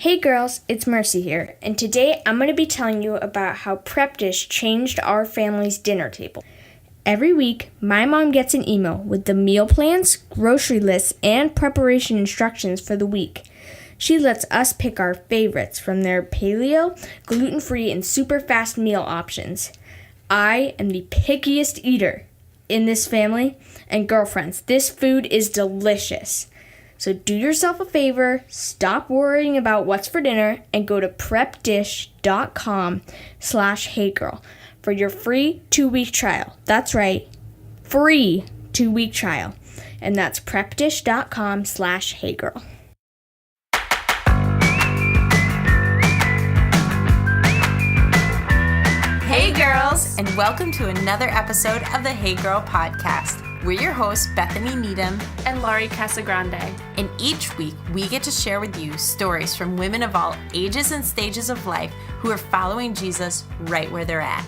Hey girls, it's Mercy here, and today I'm going to be telling you about how Prep Dish changed our family's dinner table. Every week, my mom gets an email with the meal plans, grocery lists, and preparation instructions for the week. She lets us pick our favorites from their paleo, gluten-free, and super fast meal options. I am the pickiest eater in this family, and girlfriends, this food is delicious. So do yourself a favor, stop worrying about what's for dinner, and go to prepdish.com/heygirl for your free 2-week trial. That's right, free 2-week trial. And that's prepdish.com/heygirl. Hey girls, and welcome to another episode of the Hey Girl podcast. We're your hosts, Bethany Needham and Laurie Casagrande. And each week, we get to share with you stories from women of all ages and stages of life who are following Jesus right where they're at.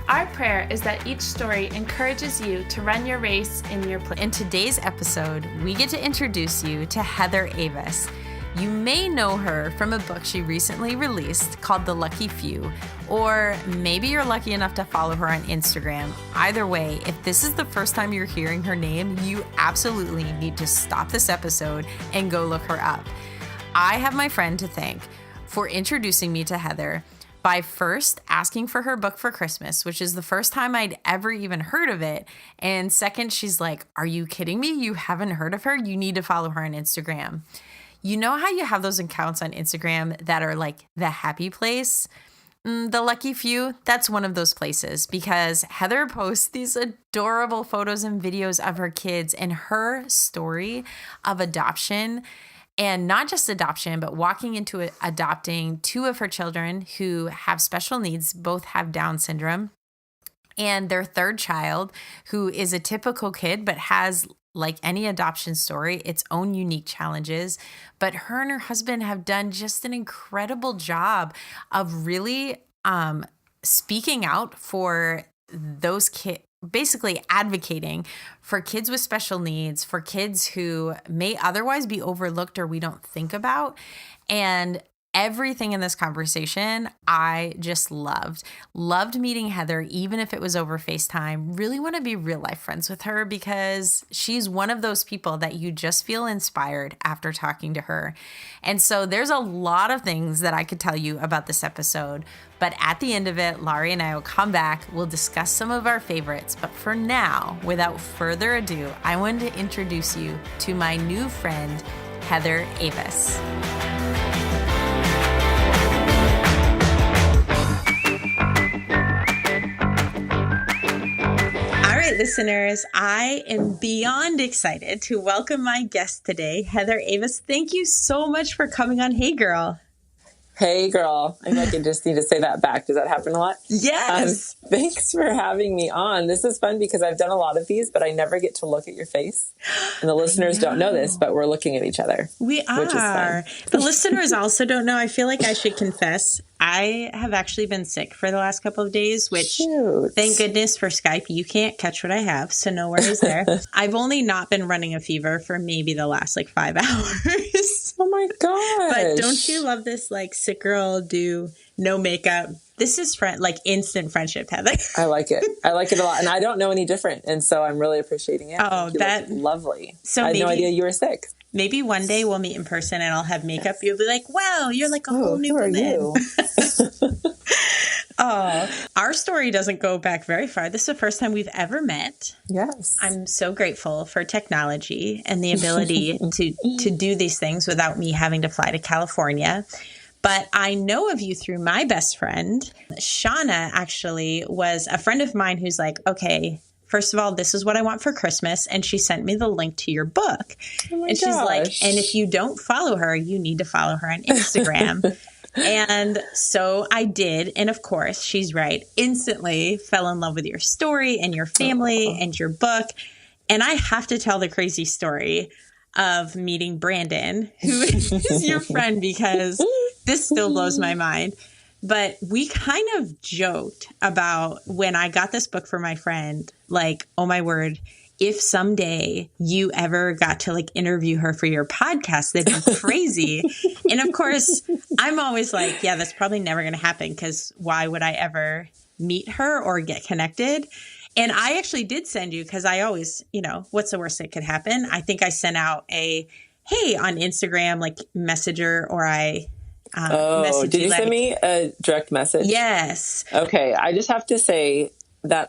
Our prayer is that each story encourages you to run your race in your place. In today's episode, we get to introduce you to Heather Avis. You may know her from a book she recently released called The Lucky Few, or maybe you're lucky enough to follow her on Instagram. Either way, if this is the first time you're hearing her name, you absolutely need to stop this episode and go look her up. I have my friend to thank for introducing me to Heather by first asking for her book for Christmas, which is the first time I'd ever even heard of it. And second, she's like, "Are you kidding me? You haven't heard of her? You need to follow her on Instagram." You know how you have those accounts on Instagram that are like the happy place? The Lucky Few, that's one of those places because Heather posts these adorable photos and videos of her kids and her story of adoption. And not just adoption, but walking into adopting 2 of her children who have special needs, both have Down syndrome, and their 3rd child, who is a typical kid, but has, like any adoption story, its own unique challenges. But her and her husband have done just an incredible job of really speaking out for those kids, basically advocating for kids with special needs, for kids who may otherwise be overlooked or we don't think about. And everything in this conversation, I just loved. Loved meeting Heather, even if it was over FaceTime. Really want to be real life friends with her because she's one of those people that you just feel inspired after talking to her. And so there's a lot of things that I could tell you about this episode. But at the end of it, Laurie and I will come back. We'll discuss some of our favorites. But for now, without further ado, I wanted to introduce you to my new friend, Heather Avis. Listeners, I am beyond excited to welcome my guest today, Heather Avis. Thank you so much for coming on Hey Girl. Hey girl. I feel like I just need to say that back. Does that happen a lot? Yes. Thanks for having me on. This is fun because I've done a lot of these, but I never get to look at your face. And the listeners don't know this, but we're looking at each other. We are. Which is fun. The listeners also don't know. I feel like I should confess. I have actually been sick for the last couple of days, which thank goodness for Skype. You can't catch what I have, so no worries there. I've only not been running a fever for maybe the last 5 hours. Oh my gosh. But don't you love this sick girl do no makeup? This is instant friendship, Heather. I like it. I like it a lot. And I don't know any different. And so I'm really appreciating it. Oh, that's lovely. So I had no idea you were sick. Maybe one day we'll meet in person and I'll have makeup. You'll be like, wow, you're like a whole new woman. Who are you? Oh, our story doesn't go back very far. This is the first time we've ever met. Yes. I'm so grateful for technology and the ability to do these things without me having to fly to California. But I know of you through my best friend. Shauna actually was a friend of mine who's like, okay, first of all, this is what I want for Christmas. And she sent me the link to your book. Oh my and she's gosh. like, and if you don't follow her, you need to follow her on Instagram. And so I did. And of course, she's right. Instantly fell in love with your story and your family and your book. And I have to tell the crazy story of meeting Brandon, who is your friend, because this still blows my mind. But we kind of joked about when I got this book for my friend, oh my word, if someday you ever got to like interview her for your podcast, that'd be crazy. And of course, I'm always like, yeah, that's probably never going to happen because why would I ever meet her or get connected? And I actually did send you because I always, what's the worst that could happen? I think I sent out a, hey, on Instagram, like messenger, or I did you send me a direct message? Yes. Okay. I just have to say that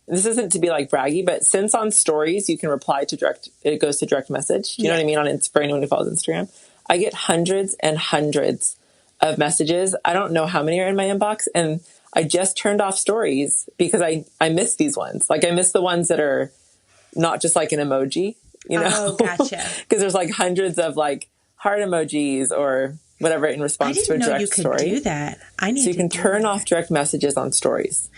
this isn't to be like braggy, but since on stories, you can reply to it goes to direct message. You know what I mean? For anyone who follows Instagram, I get hundreds and hundreds of messages. I don't know how many are in my inbox. And I just turned off stories because I miss these ones. Like I miss the ones that are not just like an emoji, Oh, gotcha. Because there's like hundreds of like heart emojis or whatever in response to a direct story. I didn't know you could do that. So you can turn off direct messages on stories.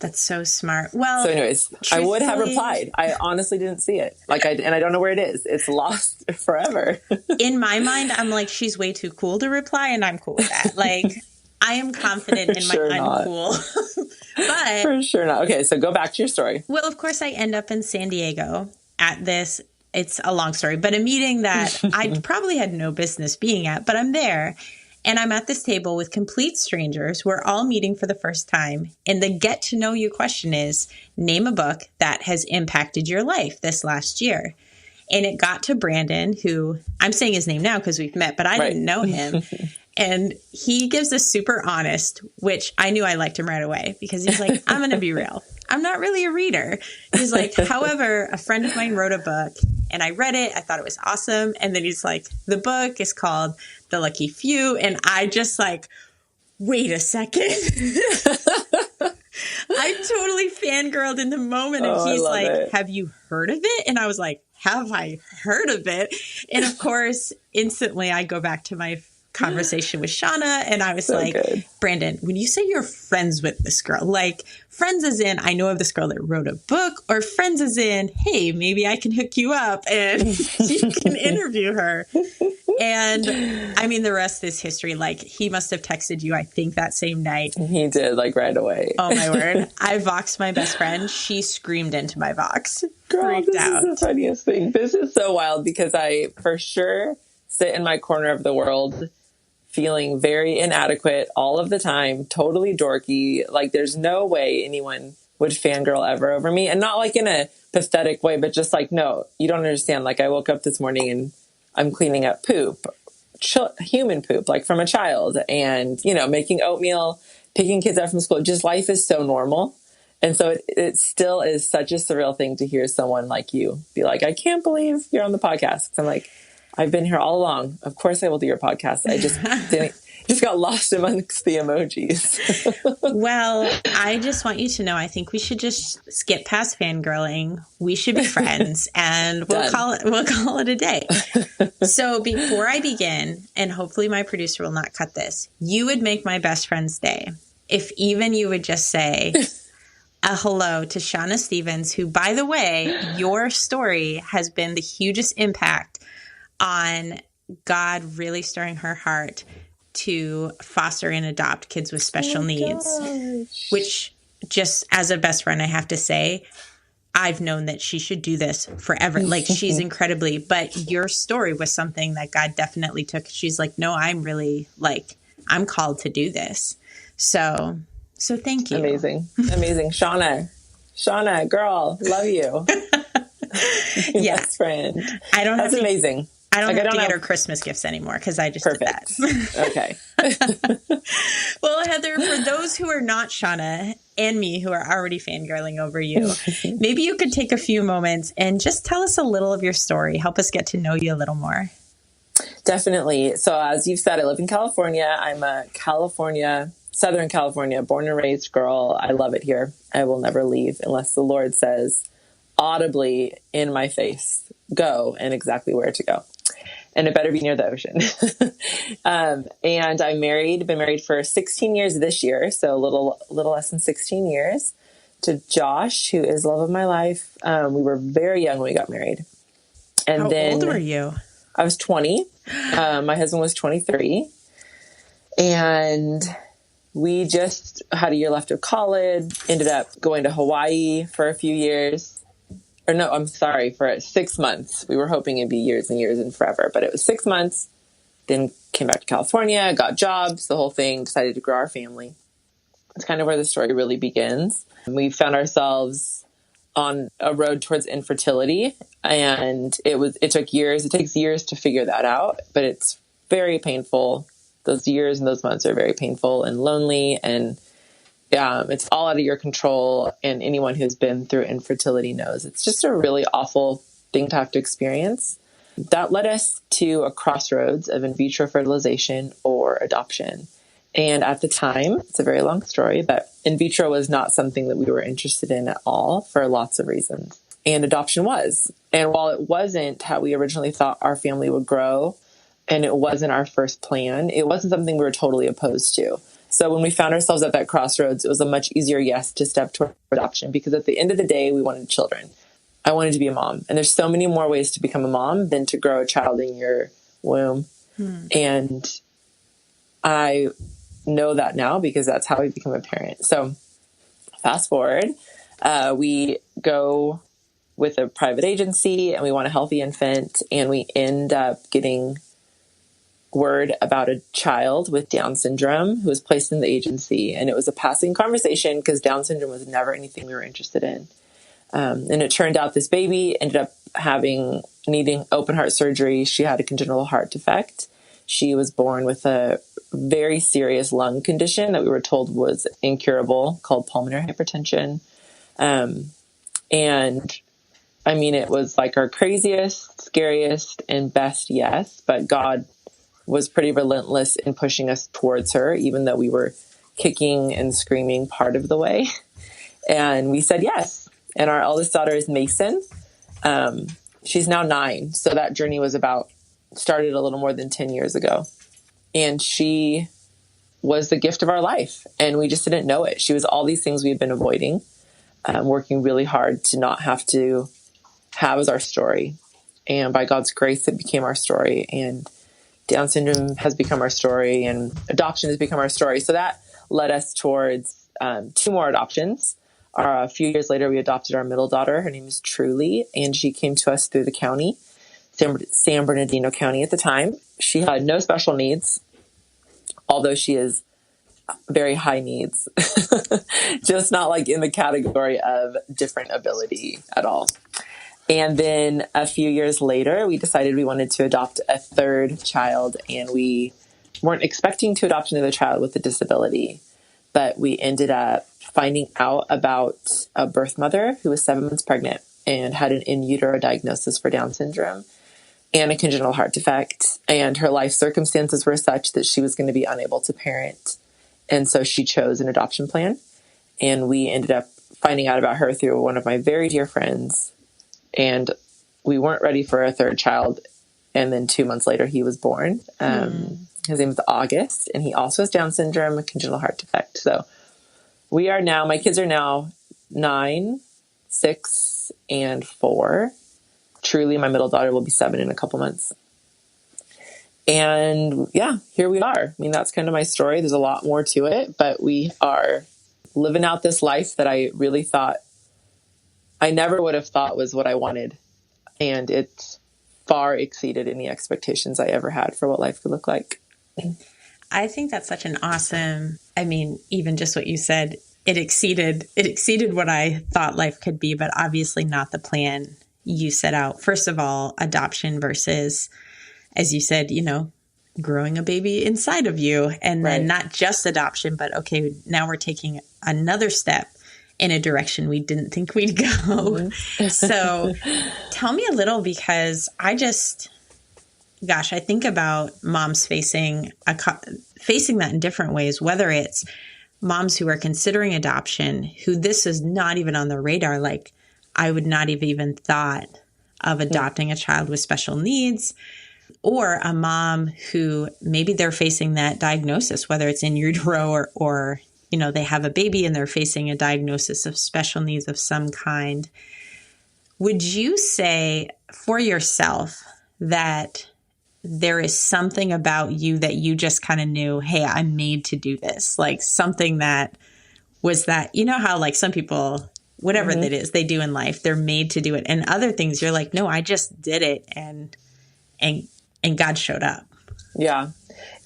That's so smart. Well, so anyways, I would have replied. I honestly didn't see it. And I don't know where it is. It's lost forever. In my mind, I'm like, she's way too cool to reply, and I'm cool with that. Like, I am confident in my uncool. But for sure not. Okay, so go back to your story. Well, of course, I end up in San Diego at this. It's a long story, but a meeting that I probably had no business being at, but I'm there. And I'm at this table with complete strangers. We're all meeting for the first time. And the get to know you question is, name a book that has impacted your life this last year. And it got to Brandon, who I'm saying his name now because we've met, but I didn't know him. And he gives a super honest, which I knew I liked him right away because he's like, I'm going to be real. I'm not really a reader. He's like, however, a friend of mine wrote a book and I read it. I thought it was awesome. And then he's like, the book is called The Lucky Few. And I just like, wait a second. I totally fangirled in the moment. And he's like, have you heard of it? And I was like, have I heard of it? And of course, instantly I go back to my conversation with Shauna and I was good. Brandon, when you say you're friends with this girl, like friends as in I know of this girl that wrote a book, or friends as in, hey, maybe I can hook you up and you can interview her. And I mean, the rest is history. Like he must have texted you, I think that same night. He did, like right away. Oh my word. I voxed my best friend. She screamed into my vox. Girl, this is the funniest thing. This is so wild because I for sure sit in my corner of the world feeling very inadequate all of the time, totally dorky. Like there's no way anyone would fangirl ever over me. And not like in a pathetic way, but just like, no, you don't understand. Like I woke up this morning and I'm cleaning up poop, human poop, like from a child and, making oatmeal, picking kids up from school. Just life is so normal. And so it still is such a surreal thing to hear someone like you be like, I can't believe you're on the podcast. I'm like, I've been here all along. Of course I will do your podcast. I just got lost amongst the emojis. Well, I just want you to know, I think we should just skip past fangirling. We should be friends and we'll call it a day. So before I begin, and hopefully my producer will not cut this, you would make my best friend's day if even you would just say a hello to Shauna Stevens, who, by the way, your story has been the hugest impact on God really stirring her heart to foster and adopt kids with special needs, which just as a best friend, I have to say, I've known that she should do this forever. Like she's incredibly, but your story was something that God definitely took. She's like, no, I'm I'm called to do this. So thank you. Amazing. Shauna, girl, love you. Yeah. Best friend. That's amazing. I don't have to get her Christmas gifts anymore because I just did that. Okay. Well, Heather, for those who are not Shauna and me who are already fangirling over you, maybe you could take a few moments and just tell us a little of your story. Help us get to know you a little more. Definitely. So as you've said, I live in California. I'm a Southern California, born and raised girl. I love it here. I will never leave unless the Lord says audibly in my face, go, and exactly where to go. And it better be near the ocean. And been married for 16 years this year. So a little less than 16 years to Josh, who is love of my life. We were very young when we got married. And How old were you? I was 20. My husband was 23. And we just had a year left of college, ended up going to Hawaii for a few years. Or no, I'm sorry, for 6 months. We were hoping it'd be years and years and forever, but it was 6 months. Then came back to California, got jobs, the whole thing, decided to grow our family. It's kind of where the story really begins. We found ourselves on a road towards infertility, and it took years. It takes years to figure that out, but it's very painful. Those years and those months are very painful and lonely, and it's all out of your control. And anyone who's been through infertility knows it's just a really awful thing to have to experience. That led us to a crossroads of in vitro fertilization or adoption. And at the time, it's a very long story, but in vitro was not something that we were interested in at all for lots of reasons. And adoption was. And while it wasn't how we originally thought our family would grow, and it wasn't our first plan, it wasn't something we were totally opposed to. So when we found ourselves at that crossroads, it was a much easier yes to step toward adoption, because at the end of the day, we wanted children. I wanted to be a mom. And there's so many more ways to become a mom than to grow a child in your womb. And I know that now because that's how we become a parent. So fast forward, we go with a private agency and we want a healthy infant, and we end up getting word about a child with Down syndrome who was placed in the agency. And it was a passing conversation because Down syndrome was never anything we were interested in. And it turned out this baby ended up needing open heart surgery. She had a congenital heart defect. She was born with a very serious lung condition that we were told was incurable, called pulmonary hypertension. And I mean, it was like our craziest, scariest, and best yes, but God was pretty relentless in pushing us towards her, even though we were kicking and screaming part of the way. And we said yes. And our eldest daughter is Mason. She's now 9. So that journey started a little more than 10 years ago. And she was the gift of our life. And we just didn't know it. She was all these things we had been avoiding, working really hard to not have to have as our story. And by God's grace, it became our story. And Down syndrome has become our story, and adoption has become our story. So that led us towards 2 more adoptions. A few years later, we adopted our middle daughter. Her name is Truly, and she came to us through the county, San Bernardino County at the time. She had no special needs, although she is very high needs, just not like in the category of different ability at all. And then a few years later, we decided we wanted to adopt a 3rd child, and we weren't expecting to adopt another child with a disability, but we ended up finding out about a birth mother who was 7 months pregnant and had an in utero diagnosis for Down syndrome and a congenital heart defect. And her life circumstances were such that she was going to be unable to parent. And so she chose an adoption plan. And we ended up finding out about her through one of my very dear friends. And we weren't ready for a 3rd child. And then 2 months later, he was born. His name is August, and he also has Down syndrome, a congenital heart defect. So my kids are now 9, 6, and 4. Truly, my middle daughter will be 7 in a couple months. And yeah, here we are. I mean, that's kind of my story. There's a lot more to it, but we are living out this life that I really thought I never would have thought was what I wanted. And it's far exceeded any expectations I ever had for what life could look like. I think that's such an awesome, even just what you said, it exceeded what I thought life could be, but obviously not the plan you set out. First of all, adoption versus, as you said, growing a baby inside of you. And then not just adoption, but okay, now we're taking another step in a direction we didn't think we'd go. Mm-hmm. So tell me a little, because I think about moms facing that in different ways, whether it's moms who are considering adoption, who this is not even on their radar. Like, I would not have even thought of adopting a child with special needs, or a mom who maybe they're facing that diagnosis, whether it's in utero or they have a baby and they're facing a diagnosis of special needs of some kind. Would you say for yourself that there is something about you that you just kind of knew, hey, I'm made to do this. Like something that was that, you know how like some people, whatever that is they do in life, they're made to do it. And other things you're like, no, I just did it. And God showed up. Yeah.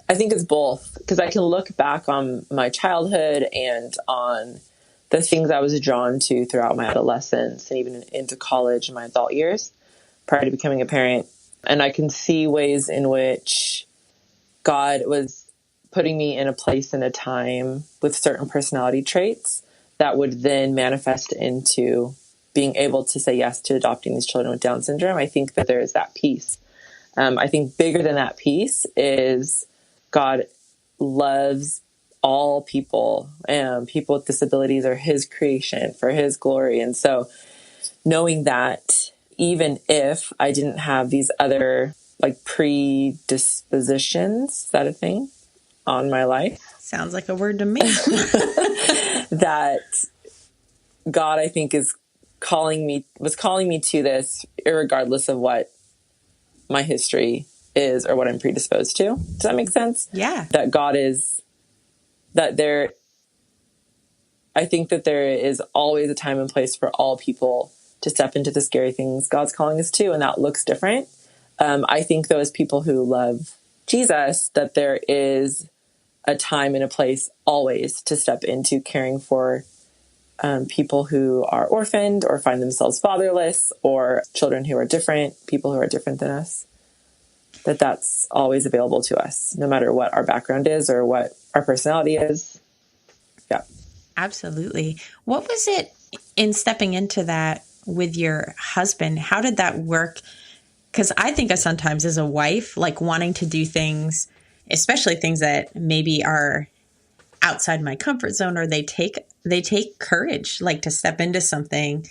I think it's both, because I can look back on my childhood and on the things I was drawn to throughout my adolescence and even into college and my adult years prior to becoming a parent. And I can see ways in which God was putting me in a place and a time with certain personality traits that would then manifest into being able to say yes to adopting these children with Down syndrome. I think that there is that piece. I think bigger than that piece is God loves all people, and people with disabilities are his creation for his glory. And so knowing that even if I didn't have these other like predispositions, is that a thing, on my life? Sounds like a word to me. That God, I think, was calling me to this irregardless of what my history is or what I'm predisposed to. Does that make sense? Yeah. That God is, I think that there is always a time and place for all people to step into the scary things God's calling us to, and that looks different. I think, though, as people who love Jesus, that there is a time and a place always to step into caring for people who are orphaned or find themselves fatherless, or children who are different, people who are different than us. That's always available to us, no matter what our background is or what our personality is. Yeah. Absolutely. What was it in stepping into that with your husband? How did that work? Because I think of sometimes as a wife, like wanting to do things, especially things that maybe are outside my comfort zone, or they take courage, like to step into something.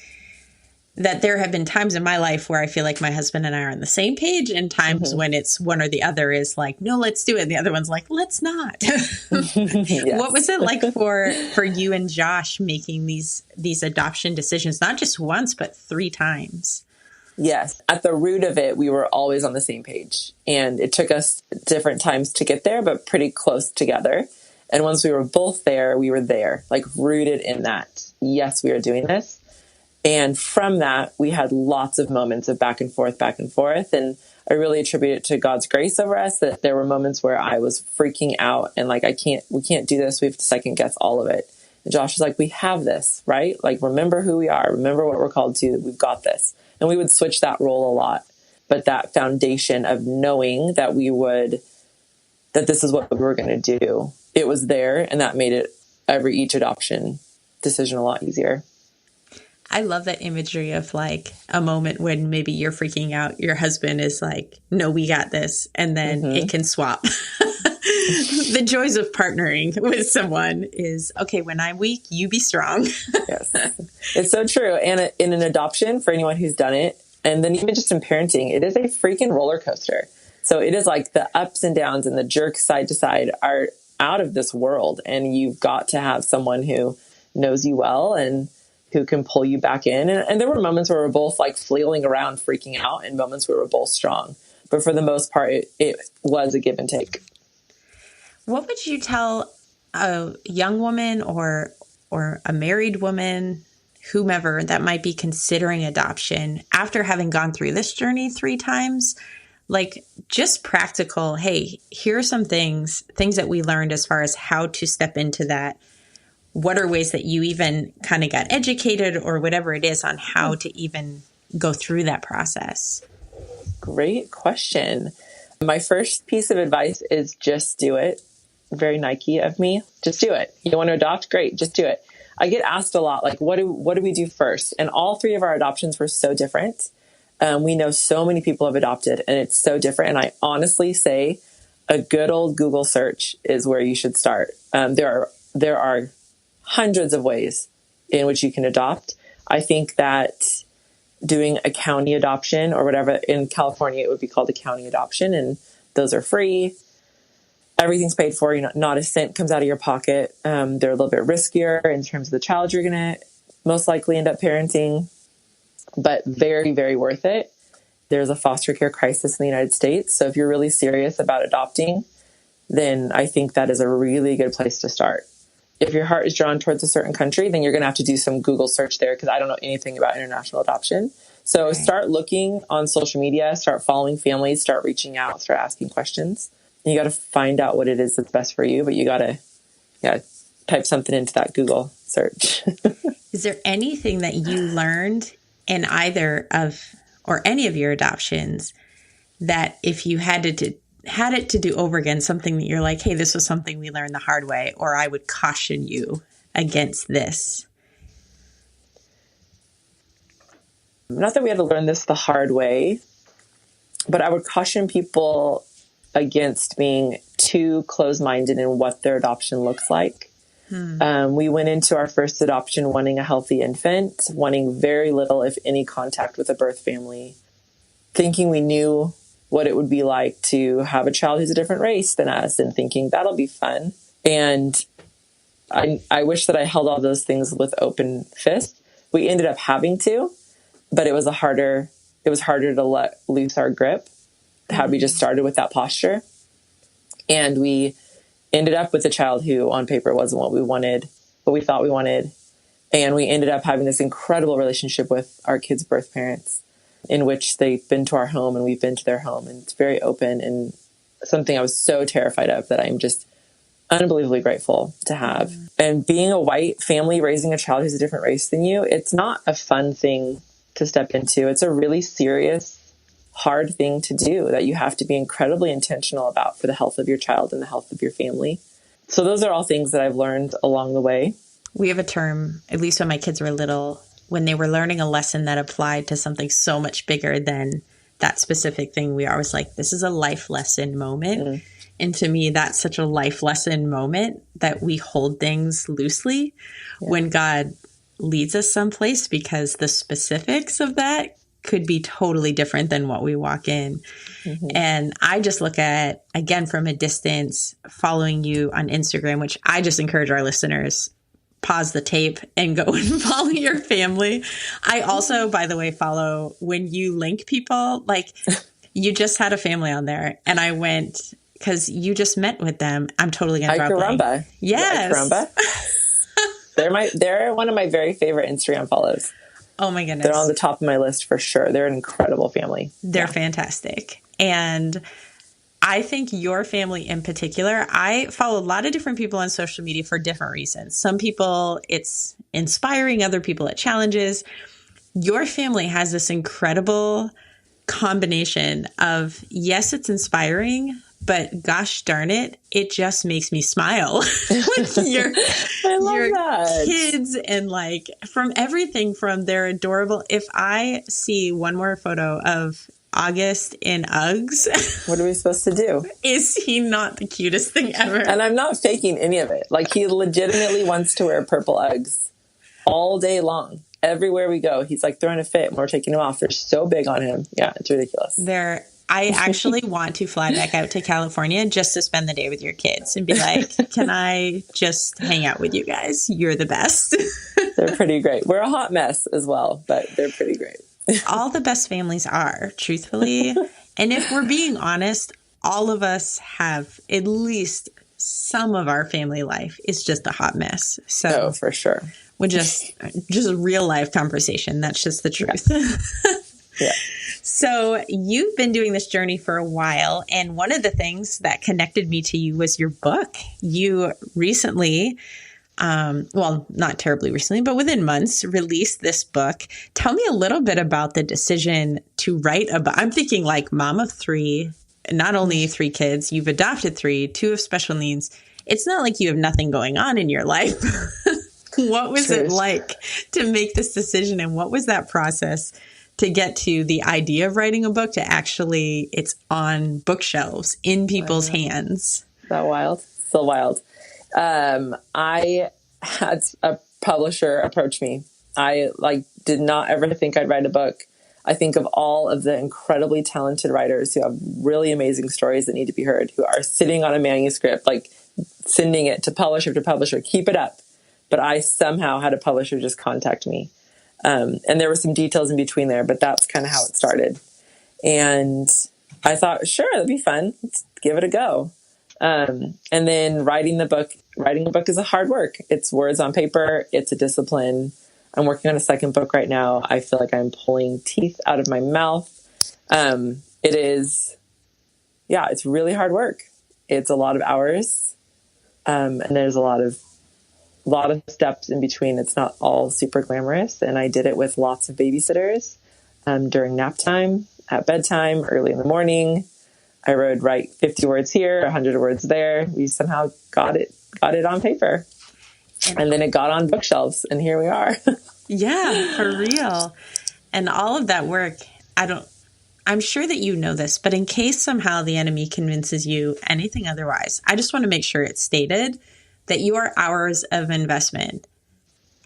That there have been times in my life where I feel like my husband and I are on the same page, and times when it's one or the other is like, no, let's do it. And the other one's like, let's not. Yes. What was it like for you and Josh making these adoption decisions, not just once, but 3 times? Yes. At the root of it, we were always on the same page, and it took us different times to get there, but pretty close together. And once we were both there, we were there, like rooted in that. Yes, we are doing this. And from that, we had lots of moments of back and forth. And I really attribute it to God's grace over us, that there were moments where I was freaking out and like, we can't do this. We have to second guess all of it. And Josh was like, we have this, right? Like, remember who we are. Remember what we're called to. We've got this. And we would switch that role a lot. But that foundation of knowing that that this is what we were going to do, it was there. And that made each adoption decision a lot easier. I love that imagery of like a moment when maybe you're freaking out. Your husband is like, no, we got this. And then it can swap. The joys of partnering with someone is, okay, when I'm weak, you be strong. Yes, it's so true. And in an adoption, for anyone who's done it, and then even just in parenting, it is a freaking roller coaster. So it is like the ups and downs and the jerks side to side are out of this world. And you've got to have someone who knows you well and who can pull you back in. And there were moments where we're both like flailing around, freaking out, and moments where we're both strong. But for the most part, it was a give and take. What would you tell a young woman or a married woman, whomever that might be considering adoption after having gone through this journey 3 times? Like just practical, hey, here are some things that we learned as far as how to step into that. What are ways that you even kind of got educated or whatever it is on how to even go through that process? Great question. My first piece of advice is just do it. Very Nike of me. Just do it. You want to adopt? Great. Just do it. I get asked a lot, like, what do we do first? And all 3 of our adoptions were so different. We know so many people have adopted, and it's so different. And I honestly say a good old Google search is where you should start. There are hundreds of ways in which you can adopt. I think that doing a county adoption or whatever, in California, it would be called a county adoption, and those are free. Everything's paid for, not a cent comes out of your pocket. They're a little bit riskier in terms of the child you're going to most likely end up parenting, but very, very worth it. there's a foster care crisis in the United States. So if you're really serious about adopting, then I think that is a really good place to start. If your heart is drawn towards a certain country, then you're going to have to do some Google search there, because I don't know anything about international adoption. So start looking on social media, start following families, start reaching out, start asking questions. And you got to find out what it is that's best for you, but you got to type something into that Google search. Is there anything that you learned in either of or any of your adoptions that if you had it to do over again, something that you're like, hey, this was something we learned the hard way, or I would caution you against this? Not that we had to learn this the hard way, but I would caution people against being too close-minded in what their adoption looks like. We went into our first adoption wanting a healthy infant, wanting very little, if any, contact with a birth family, thinking we knew what it would be like to have a child who's a different race than us, and thinking that'll be fun. And I wish that I held all those things with open fists. We ended up having to, but it was harder to let loose our grip had we just started with that posture. And we ended up with a child who on paper wasn't what we wanted, what we thought we wanted. And we ended up having this incredible relationship with our kids' birth parents, in which they've been to our home and we've been to their home. And it's very open, and something I was so terrified of that I'm just unbelievably grateful to have. And being a white family raising a child who's a different race than you, it's not a fun thing to step into. It's a really serious, hard thing to do that you have to be incredibly intentional about for the health of your child and the health of your family. So those are all things that I've learned along the way. We have a term, at least when my kids were little, when they were learning a lesson that applied to something so much bigger than that specific thing, we always like, this is a life lesson moment. And to me, that's such a life lesson moment that we hold things loosely when God leads us someplace, because the specifics of that could be totally different than what we walk in. And I just look at, again, from a distance, following you on Instagram, which I just encourage our listeners, pause the tape and go and follow your family. I also, by the way, follow when you link people, like you just had a family on there, and I went because you just met with them. I'm totally going to drop Caramba. Yes. Caramba. They're one of my very favorite Instagram follows. Oh my goodness. They're on the top of my list for sure. They're an incredible family. They're fantastic. And I think your family in particular, I follow a lot of different people on social media for different reasons. Some people, it's inspiring. Other people, it challenges. Your family has this incredible combination of, yes, it's inspiring, but gosh darn it, it just makes me smile with your kids, and like from everything from their adorable. If I see one more photo of August in Uggs, what are we supposed to do? Is he not the cutest thing ever? And I'm not faking any of it. Like, he legitimately wants to wear purple Uggs all day long. Everywhere we go, he's like throwing a fit and we're taking him off. They're so big on him. Yeah, it's ridiculous. I actually want to fly back out to California just to spend the day with your kids and be like, can I just hang out with you guys? You're the best. They're pretty great. We're a hot mess as well, but they're pretty great. All the best families are, truthfully. And if we're being honest, all of us have at least some of our family life is just a hot mess. So for sure. We're just a real life conversation. That's just the truth. Yeah. So you've been doing this journey for a while, and one of the things that connected me to you was your book. You recently, well, not terribly recently, but within months, released this book. Tell me a little bit about the decision to write a book. I'm thinking like mom of three, not only 3 kids, you've adopted 3, 2 of special needs. It's not like you have nothing going on in your life. What was it like to make this decision, and what was that process to get to the idea of writing a book to actually it's on bookshelves in people's hands? Is that wild? Still wild. I had a publisher approach me. I did not ever think I'd write a book. I think of all of the incredibly talented writers who have really amazing stories that need to be heard, who are sitting on a manuscript, like sending it to publisher to publisher, keep it up. But I somehow had a publisher just contact me. And there were some details in between there, but that's kind of how it started. And I thought, sure, that'd be fun. Let's give it a go. And then writing a book is a hard work. It's words on paper. It's a discipline. I'm working on a second book right now. I feel like I'm pulling teeth out of my mouth. It is, it's really hard work. It's a lot of hours. And there's a lot of steps in between. It's not all super glamorous. And I did it with lots of babysitters, during nap time, at bedtime, early in the morning. I would write 50 words here, 100 words there. We somehow got it on paper. And then it got on bookshelves, and here we are. Yeah, for real. And all of that work, I'm sure that you know this, but in case somehow the enemy convinces you anything otherwise, I just want to make sure it's stated that your hours of investment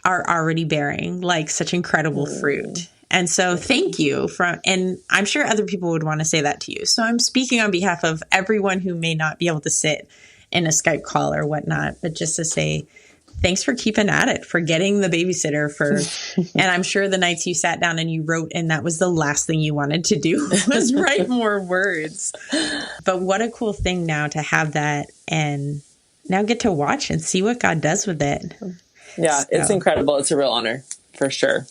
are already bearing like such incredible fruit. And so thank you and I'm sure other people would want to say that to you. So I'm speaking on behalf of everyone who may not be able to sit in a Skype call or whatnot, but just to say, thanks for keeping at it, for getting the babysitter and I'm sure the nights you sat down and you wrote, and that was the last thing you wanted to do was write more words. But what a cool thing now to have that and now get to watch and see what God does with it. Yeah, it's incredible. It's a real honor for sure.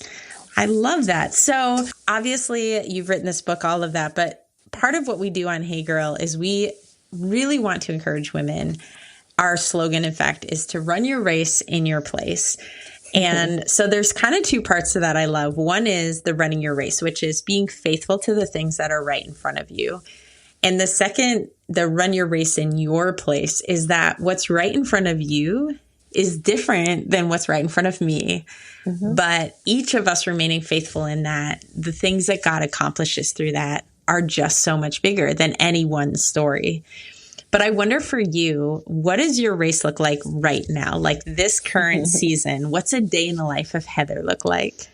I love that. So obviously you've written this book, all of that, but part of what we do on Hey Girl is we really want to encourage women. Our slogan, in fact, is to run your race in your place. And so there's kind of two parts to that I love. One is the running your race, which is being faithful to the things that are right in front of you. And the second, the run your race in your place, is that what's right in front of you is different than what's right in front of me. Mm-hmm. But each of us remaining faithful in that, the things that God accomplishes through that are just so much bigger than any one story. But I wonder for you, what does your race look like right now? Like this current season, what's a day in the life of Heather look like?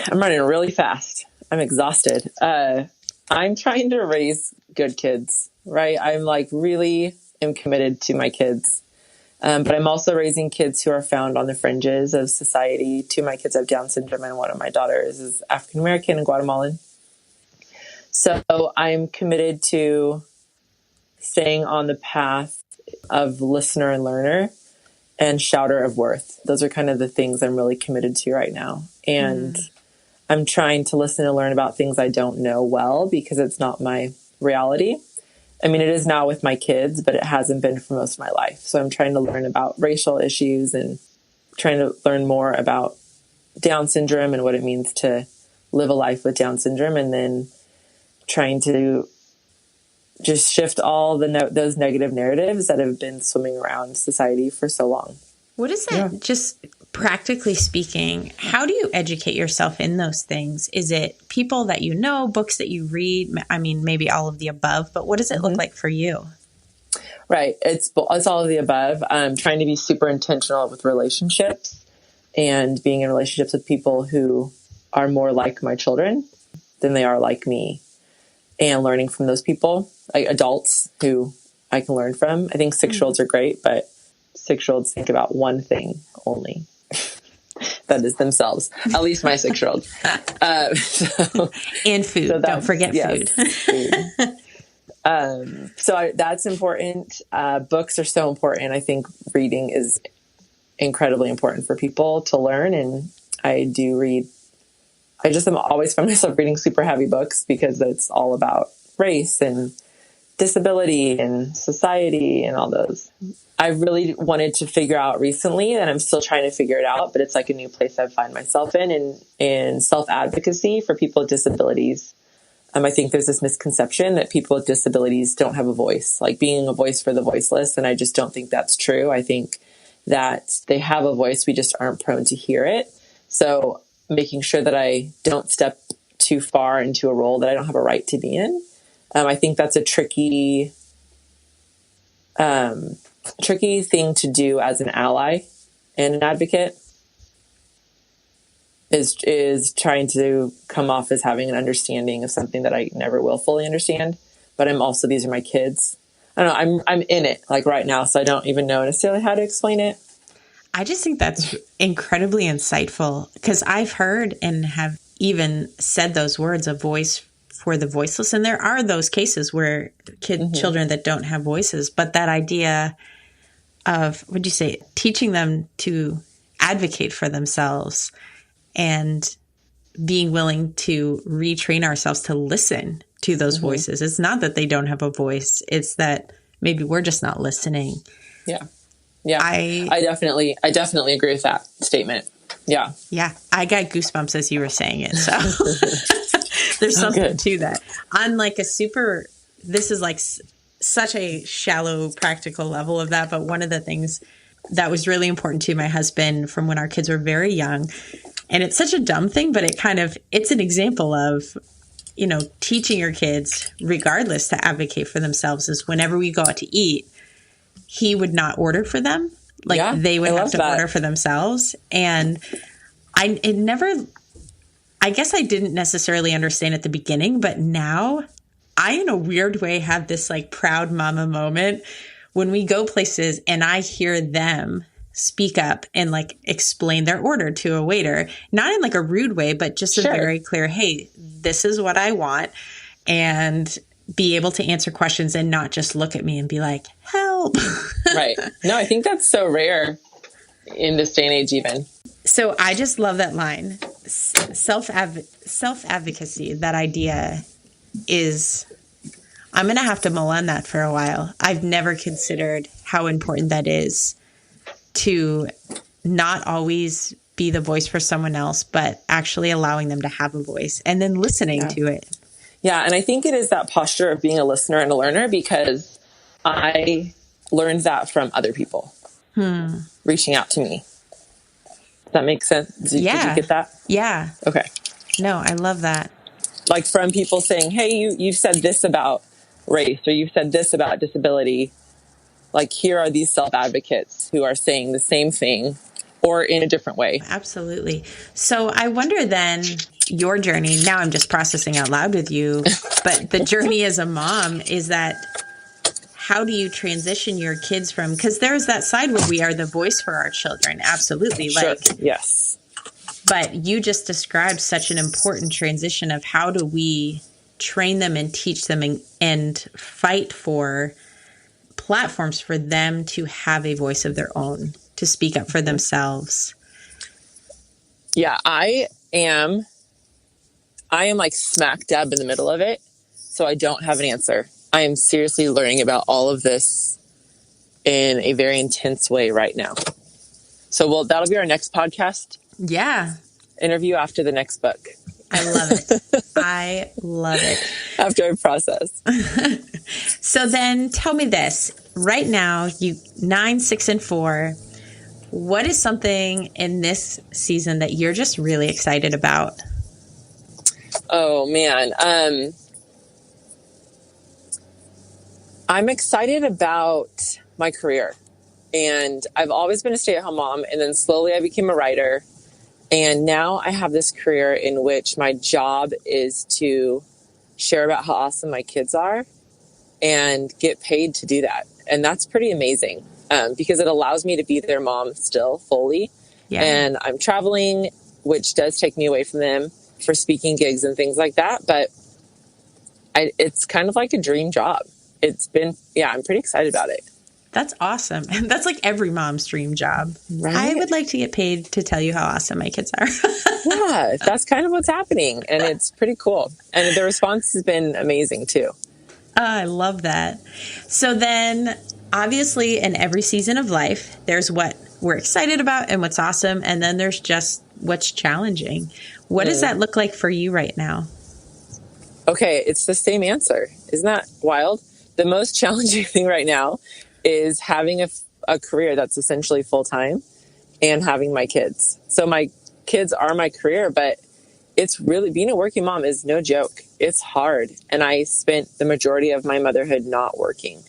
I'm running really fast. I'm exhausted. I'm trying to raise good kids, right? I'm really am committed to my kids. But I'm also raising kids who are found on the fringes of society. Two of my kids have Down syndrome, and one of my daughters is African American and Guatemalan. So I'm committed to staying on the path of listener and learner and shouter of worth. Those are kind of the things I'm really committed to right now. And I'm trying to listen and learn about things I don't know well because it's not my reality. I mean, it is now with my kids, but it hasn't been for most of my life. So I'm trying to learn about racial issues and trying to learn more about Down syndrome and what it means to live a life with Down syndrome, and then trying to just shift all those negative narratives that have been swimming around society for so long. What is it, just practically speaking, how do you educate yourself in those things? Is it people that you know, books that you read? I mean, maybe all of the above, but what does it look like for you? Right. It's all of the above. I'm trying to be super intentional with relationships and being in relationships with people who are more like my children than they are like me, and learning from those people, like adults who I can learn from. I think 6-year-olds are great, but 6-year-olds think about one thing only. That is themselves. At least my 6-year-old. And food. So don't forget food. That's important. Books are so important. I think reading is incredibly important for people to learn. And I do read. I just am always find myself reading super heavy books because it's all about race and disability and society and all those. I really wanted to figure out recently, and I'm still trying to figure it out, but it's like a new place I find myself in self-advocacy for people with disabilities. I think there's this misconception that people with disabilities don't have a voice, like being a voice for the voiceless. And I just don't think that's true. I think that they have a voice. We just aren't prone to hear it. So making sure that I don't step too far into a role that I don't have a right to be in. I think that's a tricky thing to do as an ally and an advocate, is trying to come off as having an understanding of something that I never will fully understand. But these are my kids. I don't know. I'm in it like right now, so I don't even know necessarily how to explain it. I just think that's incredibly insightful because I've heard and have even said those words, a voice for the voiceless. And there are those cases where children that don't have voices, but that idea of, what'd you say, teaching them to advocate for themselves and being willing to retrain ourselves to listen to those voices. It's not that they don't have a voice. It's that maybe we're just not listening. Yeah. Yeah. I definitely agree with that statement. Yeah. Yeah. I got goosebumps as you were saying it. So there's something to that. On like this is like such a shallow practical level of that. But one of the things that was really important to my husband from when our kids were very young, and it's such a dumb thing, but it's an example of, teaching your kids, regardless, to advocate for themselves, is whenever we go out to eat, he would not order for them. They would have to order for themselves. And I guess I didn't necessarily understand at the beginning, but now I, in a weird way, have this like proud mama moment when we go places and I hear them speak up and like explain their order to a waiter, not in like a rude way, but just a very clear, hey, this is what I want. And be able to answer questions and not just look at me and be like, help. Right. No, I think that's so rare in this day and age even. So I just love that line. Self-advocacy, that idea is, I'm going to have to mull on that for a while. I've never considered how important that is to not always be the voice for someone else, but actually allowing them to have a voice and then listening to it. Yeah. And I think it is that posture of being a listener and a learner, because I learned that from other people reaching out to me. Does that make sense? Did you get that? Yeah. Okay. No, I love that. Like from people saying, hey, you've said this about race, or you've said this about disability. Like, here are these self-advocates who are saying the same thing or in a different way. Absolutely. So I wonder then, your journey, now I'm just processing out loud with you, but the journey as a mom is that, how do you transition your kids from, because there's that side where we are the voice for our children. Absolutely. Sure. Yes. But you just described such an important transition of how do we train them and teach them and fight for platforms for them to have a voice of their own, to speak up for themselves. Yeah, I am like smack dab in the middle of it. So I don't have an answer. I am seriously learning about all of this in a very intense way right now. So that'll be our next podcast. Yeah. Interview after the next book. I love it. I love it. After I process. So then tell me this. Right now, 9, 6, and 4, what is something in this season that you're just really excited about? Oh, man. I'm excited about my career. And I've always been a stay-at-home mom. And then slowly I became a writer. And now I have this career in which my job is to share about how awesome my kids are and get paid to do that. And that's pretty amazing because it allows me to be their mom still fully. Yeah. And I'm traveling, which does take me away from them for speaking gigs and things like that. But it's kind of like a dream job. I'm pretty excited about it. That's awesome. And that's like every mom's dream job. Right? I would like to get paid to tell you how awesome my kids are. Yeah, that's kind of what's happening. And it's pretty cool. And the response has been amazing too. I love that. So then obviously in every season of life, there's what we're excited about and what's awesome. And then there's just what's challenging. What does that look like for you right now? Okay, it's the same answer. Isn't that wild? The most challenging thing right now is having a career that's essentially full-time and having my kids. So my kids are my career, but it's really, being a working mom is no joke. It's hard. And I spent the majority of my motherhood not working.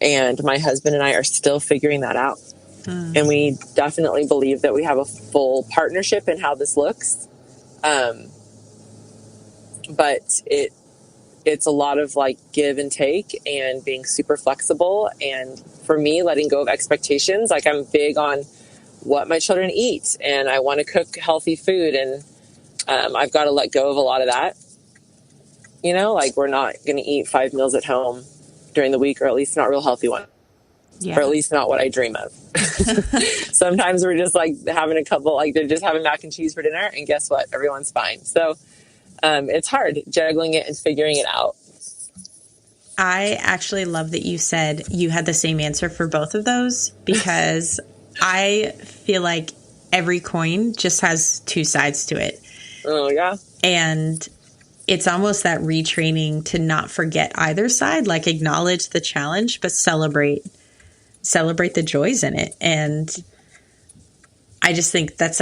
And my husband and I are still figuring that out. And we definitely believe that we have a full partnership in how this looks. But it's a lot of like give and take and being super flexible. And for me, letting go of expectations. Like, I'm big on what my children eat and I want to cook healthy food. And I've got to let go of a lot of that. you know, like we're not going to eat 5 meals at home during the week, or at least not real healthy ones. Yeah. Or at least not what I dream of. Sometimes we're just like having a couple, like they're just having mac and cheese for dinner, and guess what? Everyone's fine. So it's hard juggling it and figuring it out. I actually love that you said you had the same answer for both of those, because I feel like every coin just has two sides to it. Oh, yeah. And it's almost that retraining to not forget either side, like acknowledge the challenge, but celebrate the joys in it. And I just think that's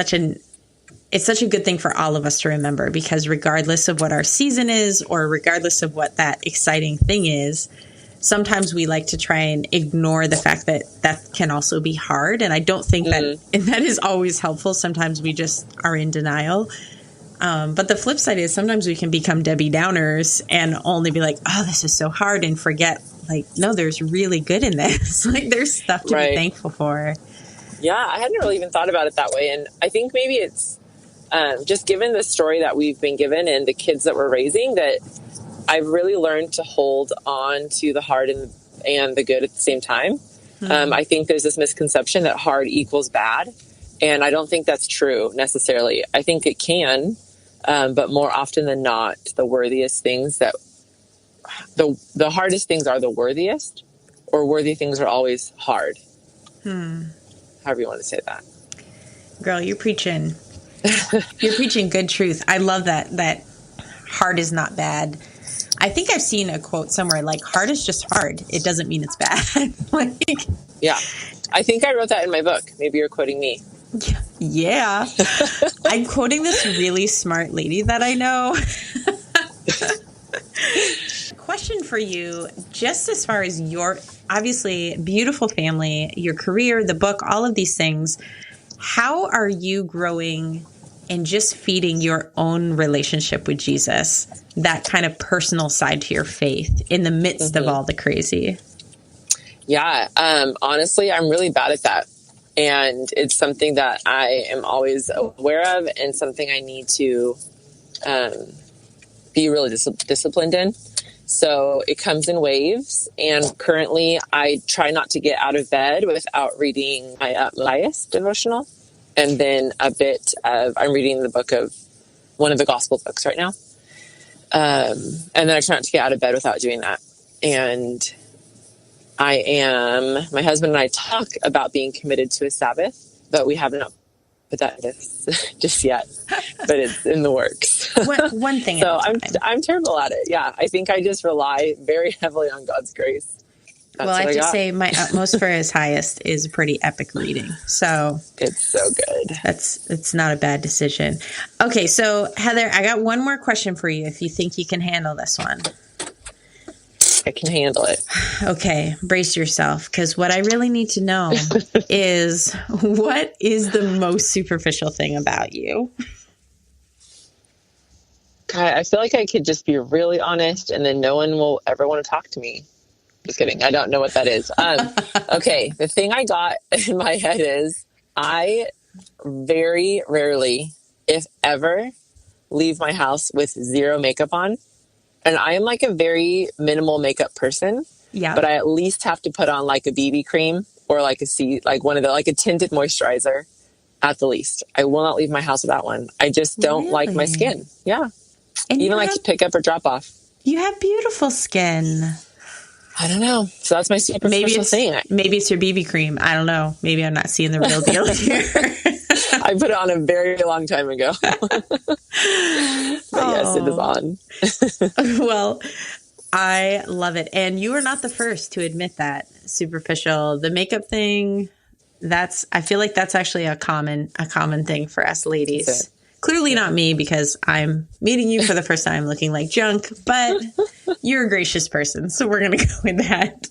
it's such a good thing for all of us to remember, because regardless of what our season is, or regardless of what that exciting thing is, sometimes we like to try and ignore the fact that that can also be hard. And I don't think that is always helpful. Sometimes we just are in denial. But the flip side is sometimes we can become Debbie Downers and only be like, oh, this is so hard, and forget, like, no, there's really good in this. Like, there's stuff to be thankful for. Yeah, I hadn't really even thought about it that way. And I think maybe it's just given the story that we've been given and the kids that we're raising, that I've really learned to hold on to the hard and the good at the same time. I think there's this misconception that hard equals bad. And I don't think that's true necessarily. I think it can, but more often than not, the worthiest things the hardest things are the worthiest, or worthy things are always hard. However you want to say that. Girl, you're preaching. You're preaching good truth. I love that hard is not bad. I think I've seen a quote somewhere like, hard is just hard. It doesn't mean it's bad. Yeah. I think I wrote that in my book. Maybe you're quoting me. Yeah. I'm quoting this really smart lady that I know. Question for you, just as far as your obviously beautiful family, your career, the book, all of these things, how are you growing and just feeding your own relationship with Jesus, that kind of personal side to your faith in the midst of all the crazy? Yeah. Honestly, I'm really bad at that. And it's something that I am always aware of, and something I need to be really disciplined in. So it comes in waves. And currently, I try not to get out of bed without reading my Elias devotional. And then I'm reading the book of one of the gospel books right now. And then I try not to get out of bed without doing that. And my husband and I talk about being committed to a Sabbath, but we haven't put that in this just yet, but it's in the works. One thing. So I'm terrible at it. Yeah. I think I just rely very heavily on God's grace. That's I have to say my utmost for his highest is a pretty epic reading. So it's so good. It's not a bad decision. Okay. So Heather, I got one more question for you, if you think you can handle this one. I can handle it. Okay, brace yourself, because what I really need to know is, what is the most superficial thing about you? God, I feel like I could just be really honest, and then no one will ever want to talk to me. Just kidding. I don't know what that is. Okay, the thing I got in my head is I very rarely, if ever, leave my house with zero makeup on. And I am like a very minimal makeup person. Yeah. But I at least have to put on like a BB cream, or like a tinted moisturizer at the least. I will not leave my house without one. I just don't like my skin. Yeah. And even like to pick up or drop off. You have beautiful skin. I don't know. So that's my superficial thing. Maybe it's your BB cream. I don't know. Maybe I'm not seeing the real deal here. I put it on a very long time ago. But yes, it is on. Well, I love it. And you are not the first to admit that. Superficial. The makeup thing, I feel like that's actually a common thing for us ladies. Clearly not me, because I'm meeting you for the first time looking like junk, but you're a gracious person, so we're going to go with that.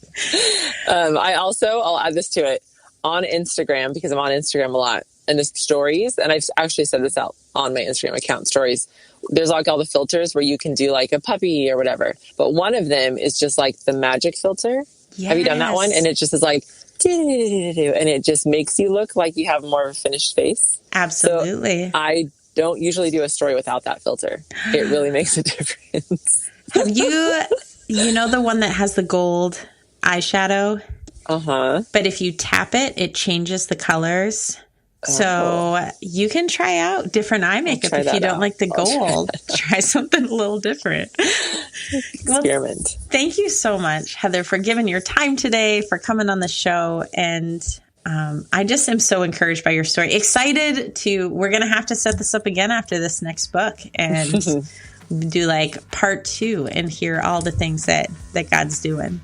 I'll add this to it, on Instagram, because I'm on Instagram a lot, and the stories, and I've actually said this out on my Instagram account, stories, there's like all the filters where you can do like a puppy or whatever, but one of them is just like the magic filter. Yes. Have you done that one? And it just is like, and it just makes you look like you have more of a finished face. Absolutely. So I don't usually do a story without that filter. It really makes a difference. Have you know the one that has the gold eyeshadow? Uh-huh. But if you tap it, it changes the colors. So you can try out different eye makeup if you don't like the gold. Try something a little different. Experiment. Well, thank you so much, Heather, for giving your time today, for coming on the show. And I just am so encouraged by your story. We're going to have to set this up again after this next book and do like part 2 and hear all the things that God's doing.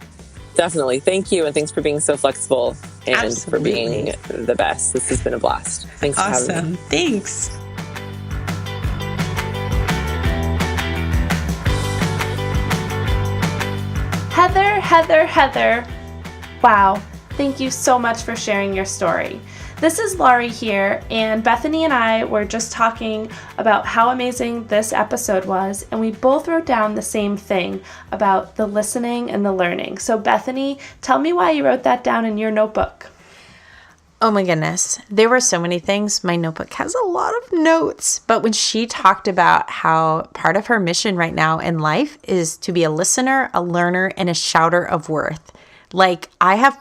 Definitely. Thank you. And thanks for being so flexible and Absolutely. for being the best. This has been a blast. Thanks for having me. Thanks. Heather. Wow. Thank you so much for sharing your story. This is Laurie here, and Bethany and I were just talking about how amazing this episode was, and we both wrote down the same thing about the listening and the learning. So Bethany, tell me why you wrote that down in your notebook. Oh my goodness. There were so many things. My notebook has a lot of notes. But when she talked about how part of her mission right now in life is to be a listener, a learner, and a shouter of worth. Like, I have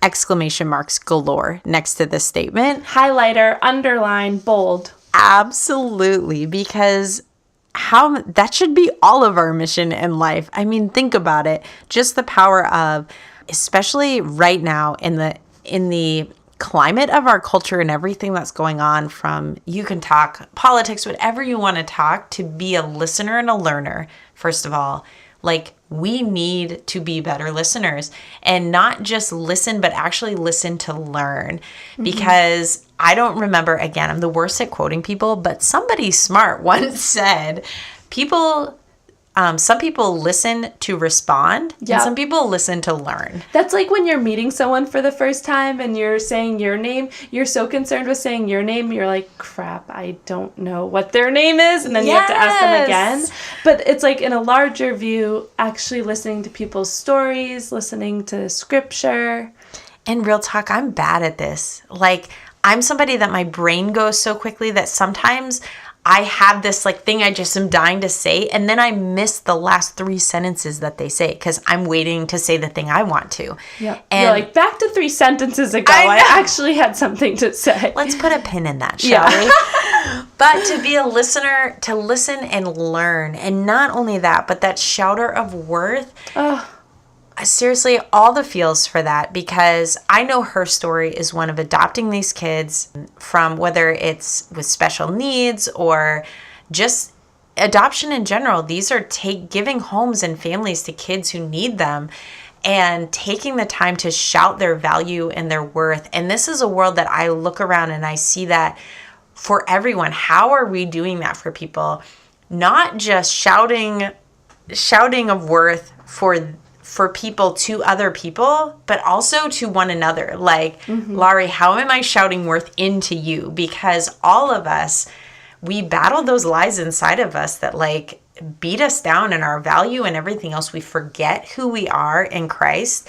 exclamation marks galore next to this statement. Highlighter, underline, bold. Absolutely, because that should be all of our mission in life. I mean, think about it. Just the power of, especially right now in the climate of our culture and everything that's going on, from you can talk politics, whatever you want to talk, to be a listener and a learner. First of all, like, we need to be better listeners, and not just listen, but actually listen to learn. Because I don't remember, again, I'm the worst at quoting people, but somebody smart once said, some people listen to respond, and some people listen to learn. That's like when you're meeting someone for the first time and you're saying your name. You're so concerned with saying your name, you're like, crap, I don't know what their name is. And then you have to ask them again. But it's like in a larger view, actually listening to people's stories, listening to scripture. And real talk, I'm bad at this. Like, I'm somebody that my brain goes so quickly that sometimes I have this like thing I just am dying to say, and then I miss the last 3 sentences that they say because I'm waiting to say the thing I want to. Yeah, and you're like, back to 3 sentences ago, I actually had something to say. Let's put a pin in that, shall we? But to be a listener, to listen and learn, and not only that, but that shouter of worth. Seriously, all the feels for that, because I know her story is one of adopting these kids from, whether it's with special needs or just adoption in general. These are giving homes and families to kids who need them, and taking the time to shout their value and their worth. And this is a world that I look around and I see that for everyone. How are we doing that for people? Not just shouting of worth for people to other people, but also to one another. Like, Laurie, how am I shouting worth into you? Because all of us, we battle those lies inside of us that like beat us down in our value and everything else. We forget who we are in Christ.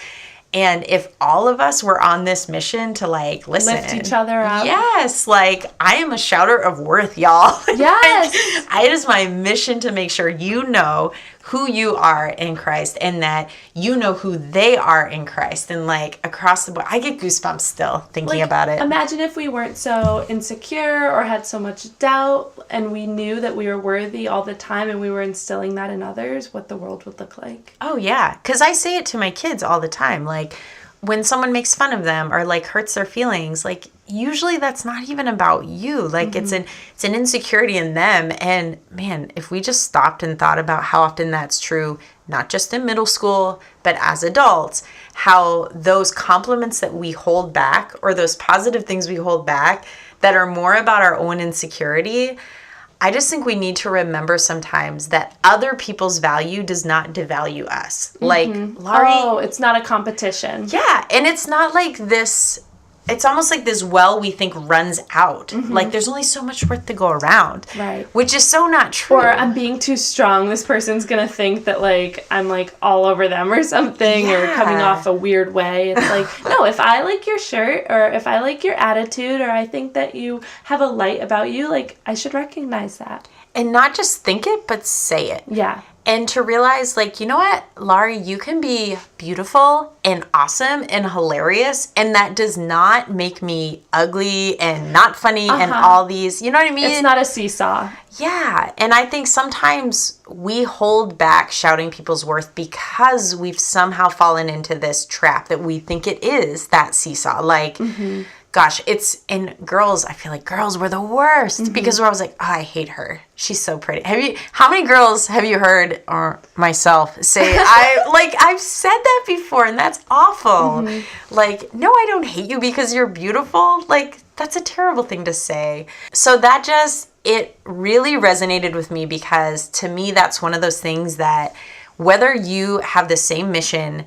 And if all of us were on this mission to like listen, lift each other up. Yes, like I am a shouter of worth, y'all. Yes. It is my mission to make sure you know who you are in Christ, and that you know who they are in Christ. And like across the board, I get goosebumps still thinking about it. Imagine if we weren't so insecure or had so much doubt, and we knew that we were worthy all the time, and we were instilling that in others, what the world would look like. Oh yeah, because I say it to my kids all the time. Like, when someone makes fun of them or like hurts their feelings, like usually that's not even about you. Like it's an insecurity in them. And man, if we just stopped and thought about how often that's true, not just in middle school, but as adults, how those compliments that we hold back, or those positive things we hold back that are more about our own insecurity, I just think we need to remember sometimes that other people's value does not devalue us. Like, Laurie... Oh, it's not a competition. Yeah, and it's not like this... It's almost like this well we think runs out. Like, there's only so much worth to go around. Right. Which is so not true. Or I'm being too strong. This person's going to think that, like, I'm, like, all over them or something, or coming off a weird way. It's like, no, if I like your shirt, or if I like your attitude, or I think that you have a light about you, like, I should recognize that. And not just think it, but say it. Yeah. And to realize, like, you know what, Laurie, you can be beautiful and awesome and hilarious, and that does not make me ugly and not funny and all these, you know what I mean? It's not a seesaw. Yeah. And I think sometimes we hold back shouting people's worth because we've somehow fallen into this trap that we think it is that seesaw. Like, gosh, and girls, I feel like girls were the worst because we're always like, oh, I hate her. She's so pretty. How many girls have you heard, or myself, say, I've said that before and that's awful. Like, no, I don't hate you because you're beautiful. Like, that's a terrible thing to say. So it really resonated with me because to me, that's one of those things that whether you have the same mission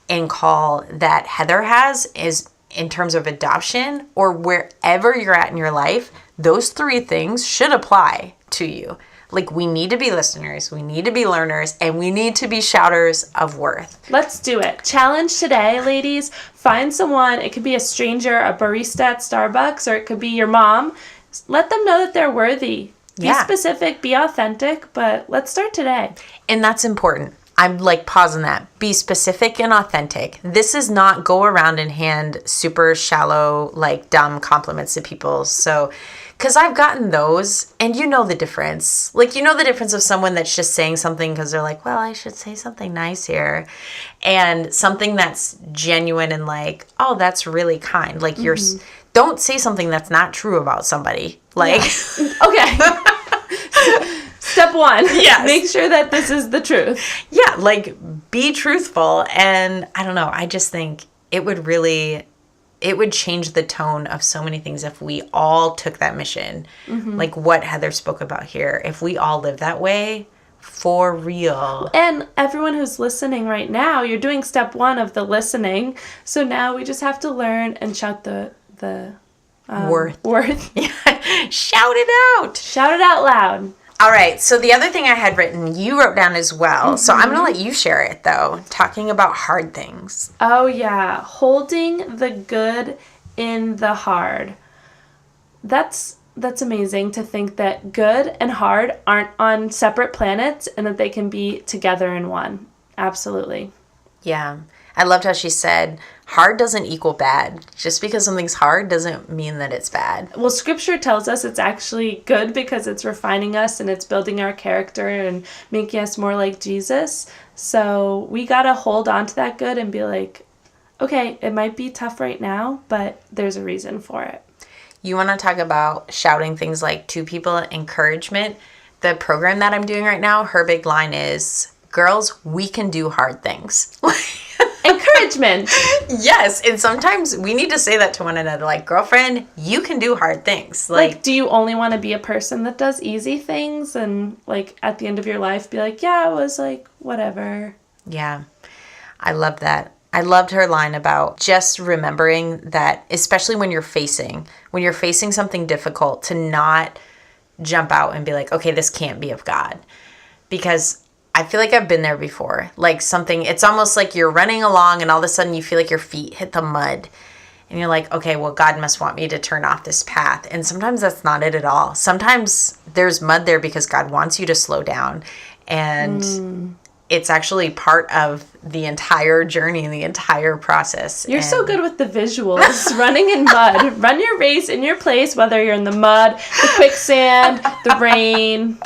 and call that Heather has is in terms of adoption or wherever you're at in your life, those 3 things should apply to you. Like, we need to be listeners, we need to be learners, and we need to be shouters of worth. Let's do it. Challenge today, ladies. Find someone. It could be a stranger, a barista at Starbucks, or it could be your mom. Let them know that they're worthy. Be specific, be authentic, but let's start today. And that's important. I'm like pausing that. Be specific and authentic. This is not go around and hand super shallow, like dumb compliments to people. So, because I've gotten those and you know the difference. Like, you know the difference of someone that's just saying something because they're like, well, I should say something nice here. And something that's genuine and like, oh, that's really kind. Like don't say something that's not true about somebody. Like, okay. Step 1. Yes. Make sure that this is the truth. Yeah, like be truthful. And I don't know, I just think it would change the tone of so many things if we all took that mission. Like what Heather spoke about here. If we all live that way, for real. And everyone who's listening right now, you're doing step 1 of the listening. So now we just have to learn and shout the worth. Shout it out. Shout it out loud. All right, so the other thing I had written, you wrote down as well. So I'm going to let you share it, though, talking about hard things. Oh, yeah. Holding the good in the hard. That's amazing to think that good and hard aren't on separate planets and that they can be together in one. Absolutely. Yeah. I loved how she said, hard doesn't equal bad. Just because something's hard doesn't mean that it's bad. Well, scripture tells us it's actually good because it's refining us and it's building our character and making us more like Jesus. So we got to hold on to that good and be like, okay, it might be tough right now, but there's a reason for it. You want to talk about shouting things like to people, encouragement? The program that I'm doing right now, her big line is, girls, we can do hard things. Encouragement. Yes. And sometimes we need to say that to one another. Like, girlfriend, you can do hard things. Like, do you only want to be a person that does easy things? And like at the end of your life, be like, yeah, it was like, whatever. Yeah. I love that. I loved her line about just remembering that, especially when you're facing something difficult, to not jump out and be like, okay, this can't be of God. Because I feel like I've been there before. Like something, it's almost like you're running along and all of a sudden you feel like your feet hit the mud. And you're like, okay, well, God must want me to turn off this path. And sometimes that's not it at all. Sometimes there's mud there because God wants you to slow down. And it's actually part of the entire journey and the entire process. You're so good with the visuals. Running in mud. Run your race in your place, whether you're in the mud, the quicksand, the rain.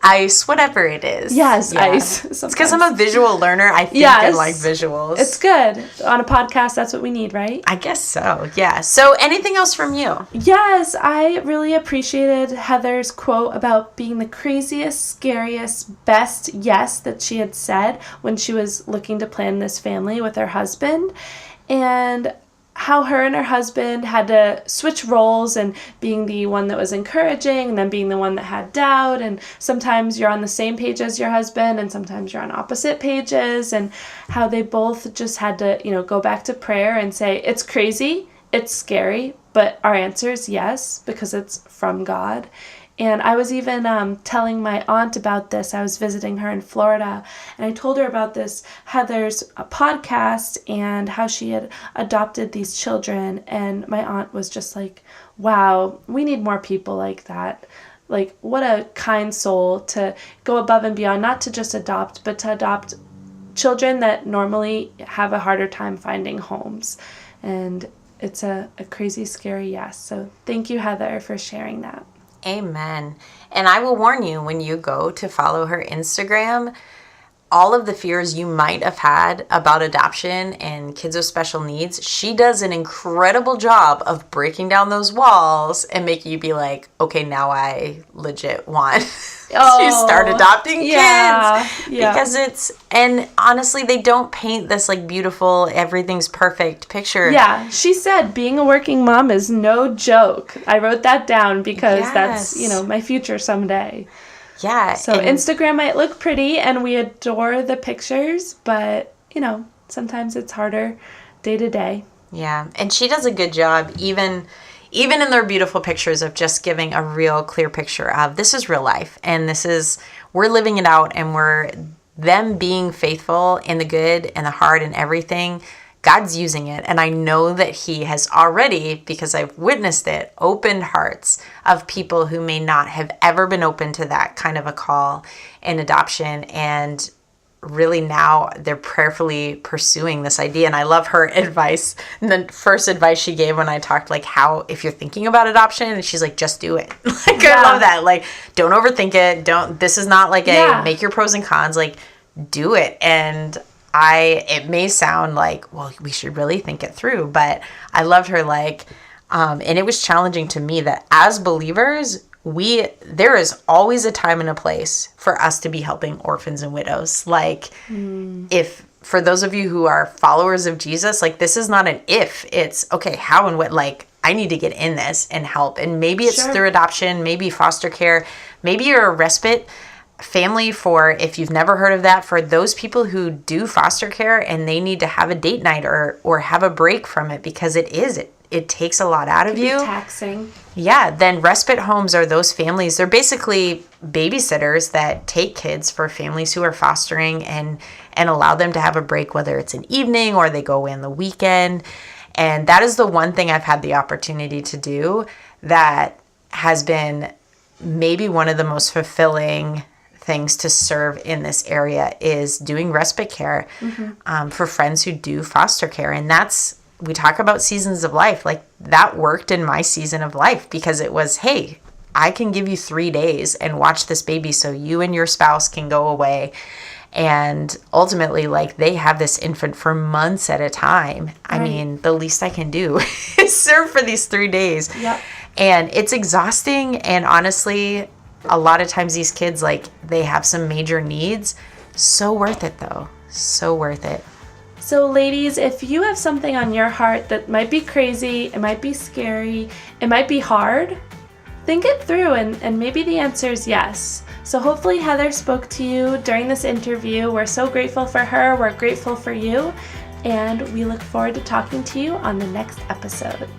Ice, whatever it is. Yes, yeah. Ice. Sometimes. It's because I'm a visual learner. I think I like visuals. It's good. On a podcast, that's what we need, right? I guess so, yeah. So anything else from you? Yes, I really appreciated Heather's quote about being the craziest, scariest, best yes that she had said when she was looking to plan this family with her husband, and how her and her husband had to switch roles and being the one that was encouraging and then being the one that had doubt, and sometimes you're on the same page as your husband and sometimes you're on opposite pages, and how they both just had to, go back to prayer and say, it's crazy, it's scary, but our answer is yes, because it's from God. And I was even telling my aunt about this. I was visiting her in Florida, and I told her about this Heather's podcast and how she had adopted these children. And my aunt was just like, wow, we need more people like that. like, what a kind soul to go above and beyond, not to just adopt, but to adopt children that normally have a harder time finding homes. And it's a crazy, scary yes. So thank you, Heather, for sharing that. Amen. And I will warn you, when you go to follow her Instagram, all of the fears you might have had about adoption and kids with special needs, she does an incredible job of breaking down those walls and making you be like, okay, now I legit want to start adopting kids. Because and honestly, they don't paint this like beautiful, everything's perfect picture. Yeah, she said being a working mom is no joke. I wrote that down because that's, my future someday. Yeah. So Instagram might look pretty and we adore the pictures, but, sometimes it's harder day to day. Yeah. And she does a good job, even in their beautiful pictures, of just giving a real clear picture of this is real life. And we're living it out, and we're them being faithful in the good and the hard and everything. God's using it. And I know that he has already, because I've witnessed it, opened hearts of people who may not have ever been open to that kind of a call in adoption. And really now they're prayerfully pursuing this idea. And I love her advice. And the first advice she gave when I talked, like, how, if you're thinking about adoption, and she's like, just do it. Like, I love that. Like, don't overthink it. This is not like make your pros and cons, like, do it. And it may sound like, well, we should really think it through, but I loved her, and it was challenging to me that as believers, there is always a time and a place for us to be helping orphans and widows. Like, if, for those of you who are followers of Jesus, like, this is not an if, it's, okay, how and what, like, I need to get in this and help. And maybe it's through adoption, maybe foster care, maybe you're a respite family for, if you've never heard of that, for those people who do foster care and they need to have a date night or have a break from it, because it takes a lot out of you. Taxing. Yeah. Then respite homes are those families. They're basically babysitters that take kids for families who are fostering and allow them to have a break, whether it's an evening or they go away on the weekend. And that is the one thing I've had the opportunity to do that has been maybe one of the most fulfilling things to serve in this area, is doing respite care for friends who do foster care. And we talk about seasons of life, like that worked in my season of life, because it was, hey, I can give you 3 days and watch this baby so you and your spouse can go away. And ultimately, like, they have this infant for months at a time. Right. I mean, the least I can do is serve for these 3 days. Yep. And it's exhausting. And honestly, a lot of times these kids, like, they have some major needs. So worth it, though. So worth it. So ladies, if you have something on your heart that might be crazy, it might be scary, it might be hard, think it through, and maybe the answer is yes. So hopefully Heather spoke to you during this interview. We're so grateful for her. We're grateful for you. And we look forward to talking to you on the next episode.